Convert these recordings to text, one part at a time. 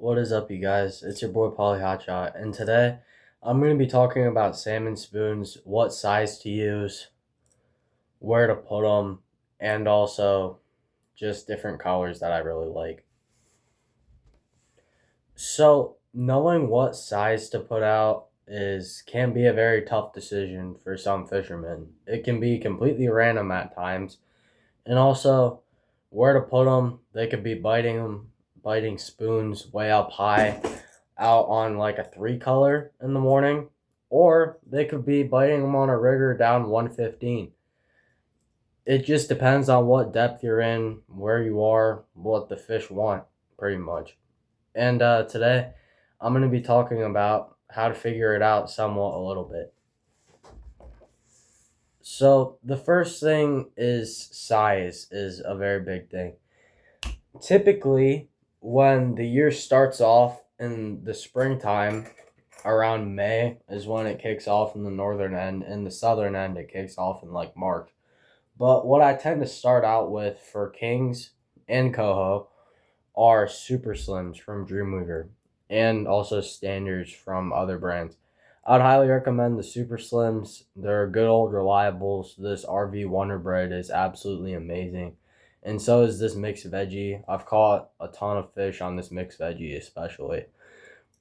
What is up, you guys? It's your boy Polly Hotshot, and today I'm going to be talking about salmon spoons, what size to use, where to put them, and also just different colors that I really like. So, knowing what size to put out can be a very tough decision for some fishermen. It can be completely random at times, and also where to put them. They could be biting spoons way up high out on like a 3 color in the morning, or they could be biting them on a rigger down 115. It just depends on what depth you're in, where you are, what the fish want, pretty much. And today, I'm going to be talking about how to figure it out somewhat a little bit. So, the first thing is size, is a very big thing. Typically, when the year starts off in the springtime, around May is when it kicks off in the northern end. In the southern end, it kicks off in like March. But what I tend to start out with for kings and coho are super slims from Dreamweaver and also standards from other brands. I'd highly recommend the super slims. They're good old reliables. This RV Wonder Bread is absolutely amazing. And so is this mixed veggie. I've caught a ton of fish on this mixed veggie, especially.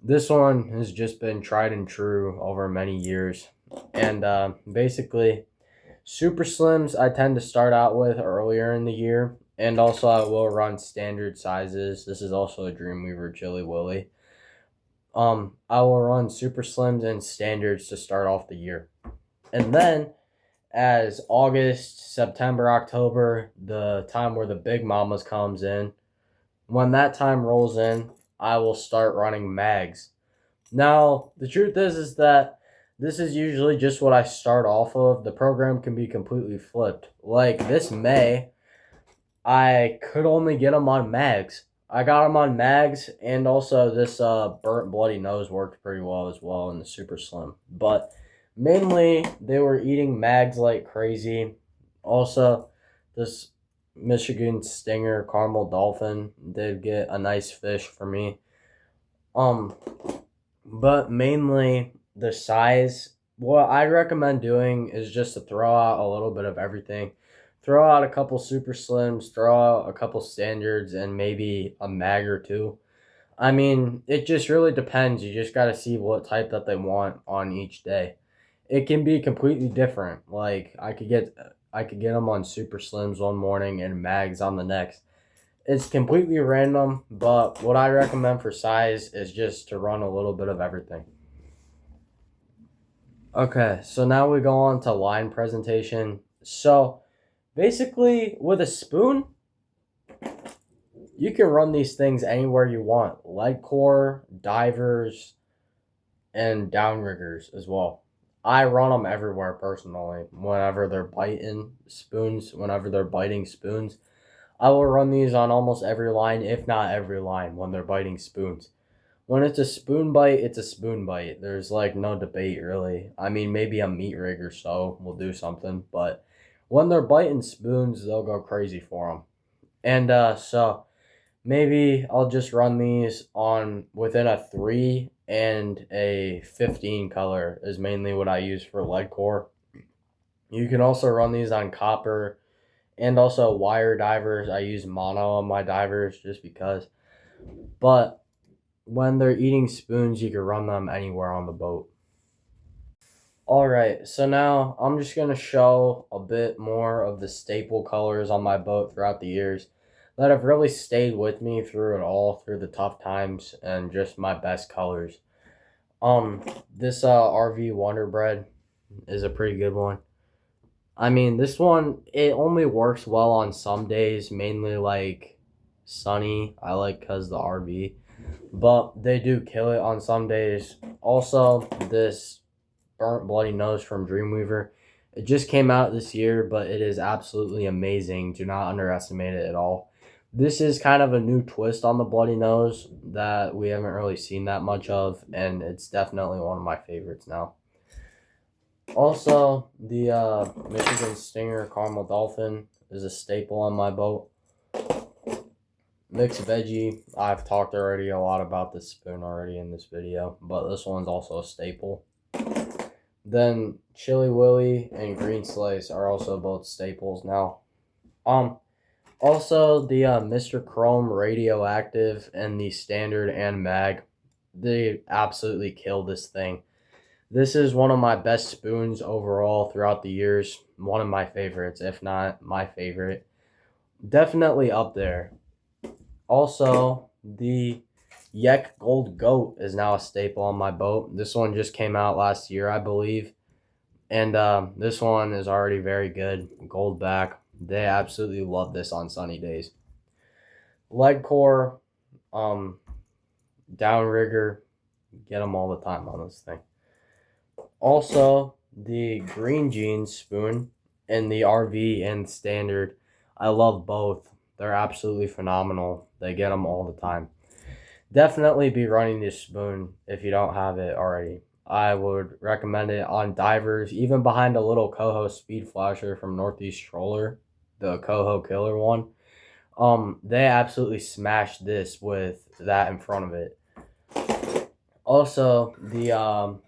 This one has just been tried and true over many years. And basically, super slims I tend to start out with earlier in the year. And also, I will run standard sizes. This is also a Dreamweaver Chili Willy. I will run super slims and standards to start off the year. And then, as August, September, October, the time where the big mamas comes in, when that time rolls in, I will start running mags. Now, the truth is that this is usually just what I start off of. The program can be completely flipped. Like this May, I could only get them on mags. I got them on mags, and also this burnt bloody nose worked pretty well as well in the super slim. But mainly, they were eating mags like crazy. Also, this Michigan Stinger Caramel Dolphin did get a nice fish for me. Um, but mainly the size. What I'd recommend doing is just to throw out a little bit of everything. Throw out a couple super slims, throw out a couple standards, and maybe a mag or two. I mean, it just really depends. You just got to see what type that they want on each day. It can be completely different. Like I could get them on super slims one morning and mags on the next. It's completely random, but what I recommend for size is just to run a little bit of everything. Okay, so now we go on to line presentation. So basically, with a spoon, you can run these things anywhere you want. Lead core, divers, and downriggers as well. I run them everywhere personally. Whenever they're biting spoons, I will run these on almost every line, if not every line, when they're biting spoons. When it's a spoon bite, it's a spoon bite. There's like no debate really. I mean, maybe a meat rig or so will do something, but when they're biting spoons, they'll go crazy for them. And so maybe I'll just run these on within a 3 and a 15 color is mainly what I use for lead core. You can also run these on copper and also wire divers. I use mono on my divers just because. But when they're eating spoons, you can run them anywhere on the boat. Alright, so now I'm just going to show a bit more of the staple colors on my boat throughout the years that have really stayed with me through it all, through the tough times, and just my best colors. This RV Wonder Bread is a pretty good one. I mean, this one, it only works well on some days, mainly like sunny. I like because the RV, but they do kill it on some days. Also, this burnt bloody nose from Dreamweaver. It just came out this year, but it is absolutely amazing. Do not underestimate it at all. This is kind of a new twist on the bloody nose that we haven't really seen that much of, and it's definitely one of my favorites now. Also, the Michigan Stinger Caramel Dolphin is a staple on my boat. Mixed veggie. I've talked already a lot about this spoon already in this video, but this one's also a staple. Then Chili Willy and Green Slice are also both staples now. Also the Mr. Chrome Radioactive and the Standard and Mag, they absolutely kill this thing. This is one of my best spoons overall throughout the years. One of my favorites, if not my favorite. Definitely up there. Also, the Yek Gold Goat is now a staple on my boat. This one just came out last year, I believe. And this one is already very good. Gold back. They absolutely love this on sunny days. Lead core, downrigger, get them all the time on this thing. Also, the Green Jeans spoon and the RV and Standard. I love both. They're absolutely phenomenal. They get them all the time. Definitely be running this spoon if you don't have it already. I would recommend it on divers, even behind a little Coho speed flasher from Northeast Troller, the Coho Killer one. They absolutely smashed this with that in front of it. Also, the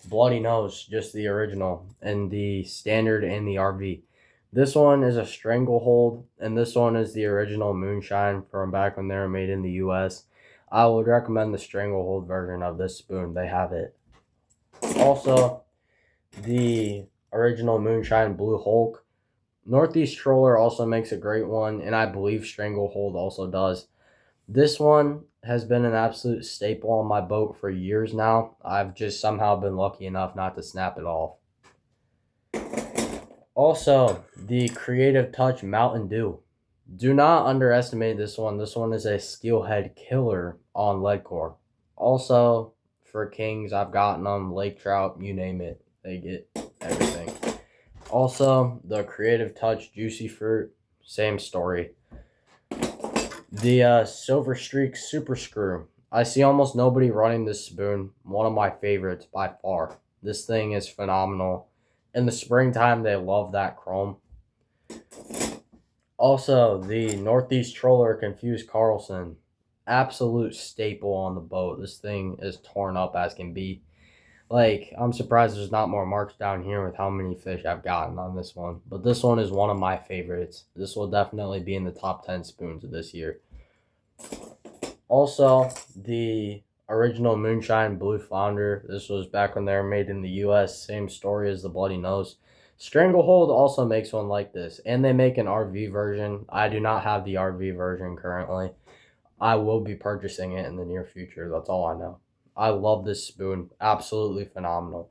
Bloody Nose, just the original, and the Standard and the RV. This one is a stranglehold, and this one is the original Moonshine from back when they were made in the U.S. I would recommend the stranglehold version of this spoon. They have it. Also, the original Moonshine Blue Hulk. Northeast Troller also makes a great one, and I believe Stranglehold also does. This one has been an absolute staple on my boat for years now. I've just somehow been lucky enough not to snap it off. Also, the Creative Touch Mountain Dew. Do not underestimate this one. This one is a steelhead killer on lead core. Also, for kings, I've gotten them, lake trout, you name it. They get everything. Also, the Creative Touch Juicy Fruit, same story. The Silver Streak Super Screw. I see almost nobody running this spoon. One of my favorites by far. This thing is phenomenal. In the springtime, they love that chrome. Also, the Northeast Troller Confused Carlson. Absolute staple on the boat. This thing is torn up as can be. Like, I'm surprised there's not more marks down here with how many fish I've gotten on this one. But this one is one of my favorites. This will definitely be in the top 10 spoons of this year. Also, the original Moonshine Blue Flounder. This was back when they were made in the U.S. Same story as the Bloody Nose. Stranglehold also makes one like this. And they make an RV version. I do not have the RV version currently. I will be purchasing it in the near future. That's all I know. I love this spoon. Absolutely phenomenal.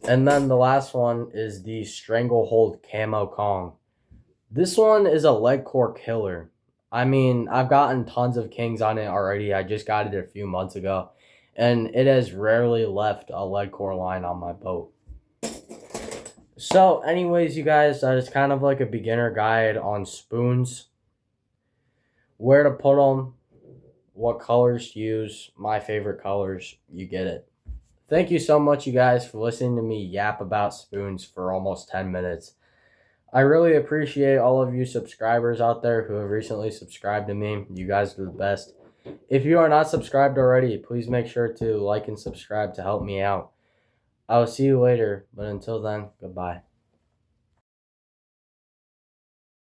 And then the last one is the Stranglehold Camo Kong. This one is a leg core killer. I mean, I've gotten tons of kings on it already. I just got it a few months ago. And it has rarely left a lead core line on my boat. So anyways, you guys, that is kind of like a beginner guide on spoons. Where to put them. What colors to use, my favorite colors, you get it. Thank you so much, you guys, for listening to me yap about spoons for almost 10 minutes. I really appreciate all of you subscribers out there who have recently subscribed to me. You guys are the best. If you are not subscribed already, please make sure to like and subscribe to help me out. I will see you later, but until then, goodbye.